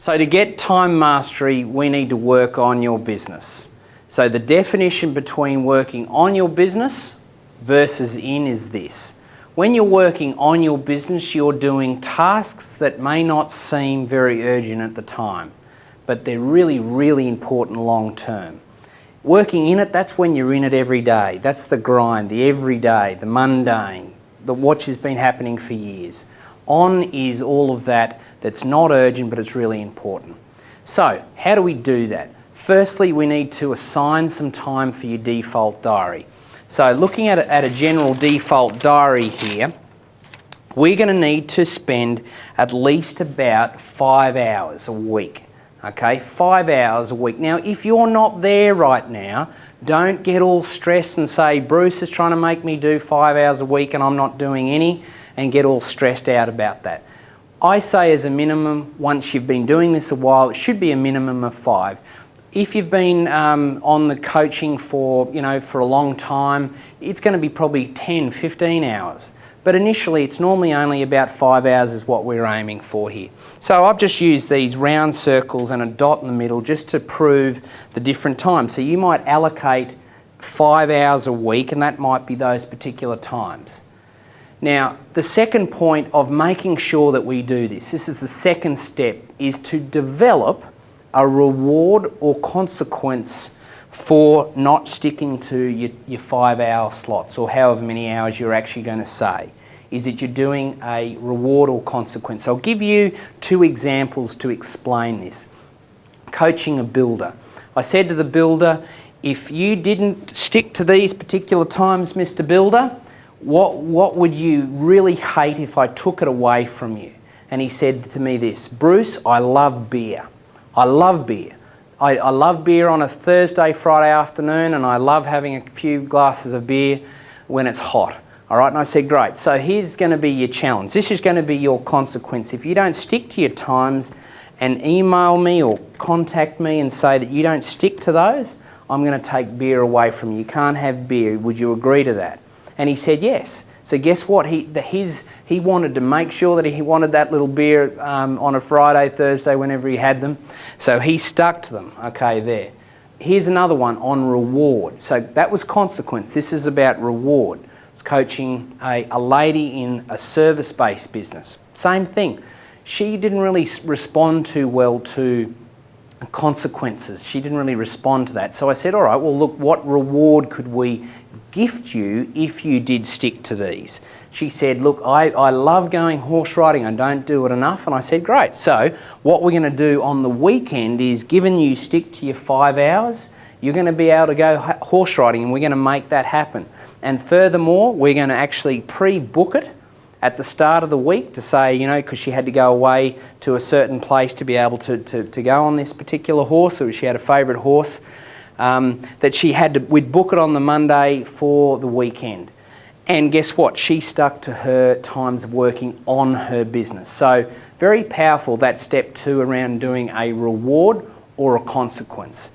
So to get time mastery, we need to work on your business. So the definition between working on your business versus in is this. When you're working on your business, you're doing tasks that may not seem very urgent at the time, but they're really, really important long term. Working in it, that's when you're in it every day. That's the grind, the everyday, the mundane, what has been happening for years. On is all of that that's not urgent, but it's really important. So, how do we do that? Firstly, we need to assign some time for your default diary. So, looking at a general default diary here, we're going to need to spend at least about 5 hours a week. Okay, 5 hours a week. Now, if you're not there right now, don't get all stressed and say, Bruce is trying to make me do 5 hours a week and I'm not doing any, and get all stressed out about that. I say as a minimum, once you've been doing this a while, it should be a minimum of 5. If you've been on the coaching for a long time, it's going to be probably 10, 15 hours. But initially, it's normally only about 5 hours is what we're aiming for here. So I've just used these round circles and a dot in the middle just to prove the different times. So you might allocate 5 hours a week, and that might be those particular times. Now, the second point of making sure that we do this is the second step, is to develop a reward or consequence for not sticking to your 5 hour slots, or however many hours you're actually going to say, is that you're doing a reward or consequence. I'll give you 2 examples to explain this. Coaching a builder. I said to the builder, if you didn't stick to these particular times, Mr. Builder, what would you really hate if I took it away from you? And he said to me this, Bruce, I love beer. I love beer. I love beer on a Thursday, Friday afternoon, and I love having a few glasses of beer when it's hot. All right, and I said, great. So here's going to be your challenge. This is going to be your consequence. If you don't stick to your times and email me or contact me and say that you don't stick to those, I'm going to take beer away from you. You can't have beer. Would you agree to that? And he said yes. So guess what? He wanted to make sure that he wanted that little beer on a Friday, Thursday, whenever he had them. So he stuck to them. Okay, there. Here's another one on reward. So that was consequence. This is about reward. I was coaching a lady in a service-based business. Same thing. She didn't really respond too well to consequences. She didn't really respond to that. So I said, all right, well, look, what reward could we gift you if you did stick to these? She said, look, I love going horse riding. I don't do it enough. And I said, great. So what we're going to do on the weekend is, given you stick to your 5 hours, you're going to be able to go horse riding, and we're going to make that happen. And furthermore, we're going to actually pre-book it at the start of the week to say, because she had to go away to a certain place to be able to go on this particular horse, or she had a favourite horse, that we'd book it on the Monday for the weekend. And guess what? She stuck to her times of working on her business. So very powerful, that step 2 around doing a reward or a consequence.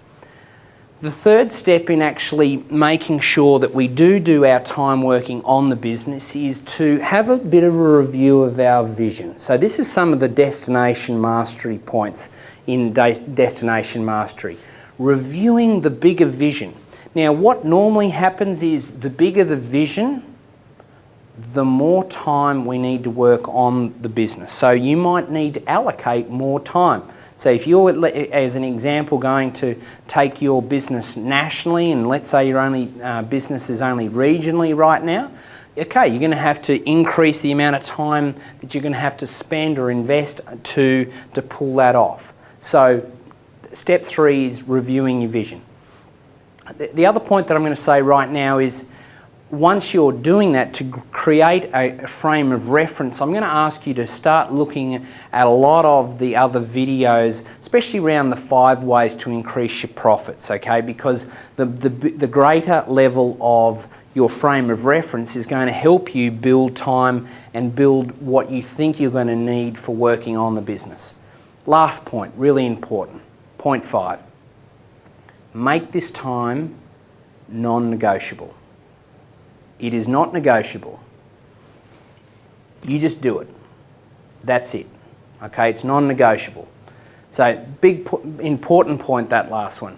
The third step in actually making sure that we do our time working on the business is to have a bit of a review of our vision. So this is some of the destination mastery points in destination mastery. Reviewing the bigger vision. Now, what normally happens is the bigger the vision, the more time we need to work on the business. So you might need to allocate more time. So if you're, as an example, going to take your business nationally, and let's say your business is only regionally right now, okay, you're going to have to increase the amount of time that you're going to have to spend or invest to pull that off. So step 3 is reviewing your vision. The other point that I'm going to say right now is, once you're doing that, to create a frame of reference, I'm going to ask you to start looking at a lot of the other videos, especially around the 5 ways to increase your profits, okay? Because the greater level of your frame of reference is going to help you build time and build what you think you're going to need for working on the business. Last point, really important. Point 5. Make this time non-negotiable. It is not negotiable. You just do it. That's it. Okay, it's non-negotiable. So important point, that last one.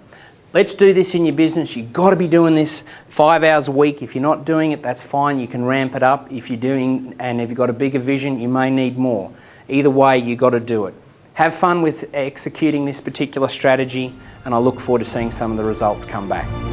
Let's do this in your business. You've got to be doing this 5 hours a week. If you're not doing it, that's fine. You can ramp it up. If you're doing, and if you've got a bigger vision, you may need more. Either way, you've got to do it. Have fun with executing this particular strategy, and I look forward to seeing some of the results come back.